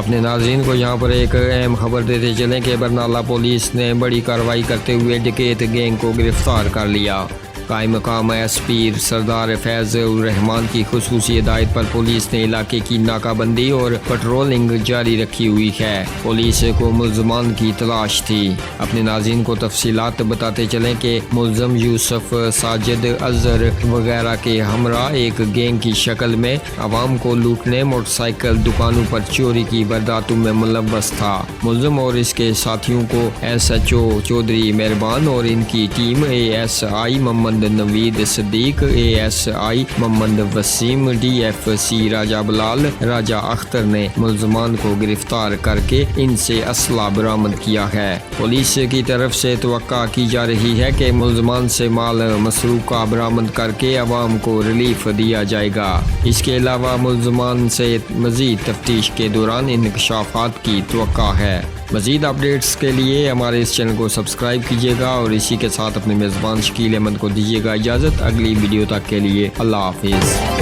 अपने नाज़रीन को यहाँ पर एक अहम खबर देते चलें कि बरनाला पुलिस ने बड़ी कार्रवाई करते हुए डकैत गैंग को गिरफ्तार कर लिया। कायम मकाम एसपी सरदार फैज़ उर रहमान की खुसूसी हिदायत पर पुलिस ने इलाके की नाकाबंदी और पेट्रोलिंग जारी रखी हुई है। पुलिस को मुल्ज़मान की तलाश थी। अपने नाज़रीन को तफसीलात बताते चलें कि मुल्ज़म यूसुफ, साजिद, अज़हर वगैरह के हमरा एक गैंग की शक्ल में आवाम को लूटने, मोटरसाइकिल, दुकानों पर चोरी की वारदातों में मुलव्वस था। मुल्ज़म और इसके साथियों को SHO चौधरी मेहरबान और इनकी team ASI Mohammad Naveed Siddique, ASI Mohammad Waseem, DFC Raja Bilal, Raja Akhtar ने मुल्ज़मान को गिरफ्तार करके इनसे असला बरामद किया है। पुलिस की तरफ से तवक्का की जा रही है कि मुल्ज़मान से माल मसरूका बरामद करके अवाम को रिलीफ दिया जाएगा। इसके अलावा मुल्ज़मान से मज़ीद तफ्तीश के दौरान इंकशाफात की तवक्का है। मज़ीद अपडेट्स के लिए हमारे इस चैनल को सब्सक्राइब कीजिएगा और इसी के साथ अपने मेज़बान शकील अहमद को दीजिएगा इजाज़त। अगली वीडियो तक के लिए अल्लाह हाफिज़।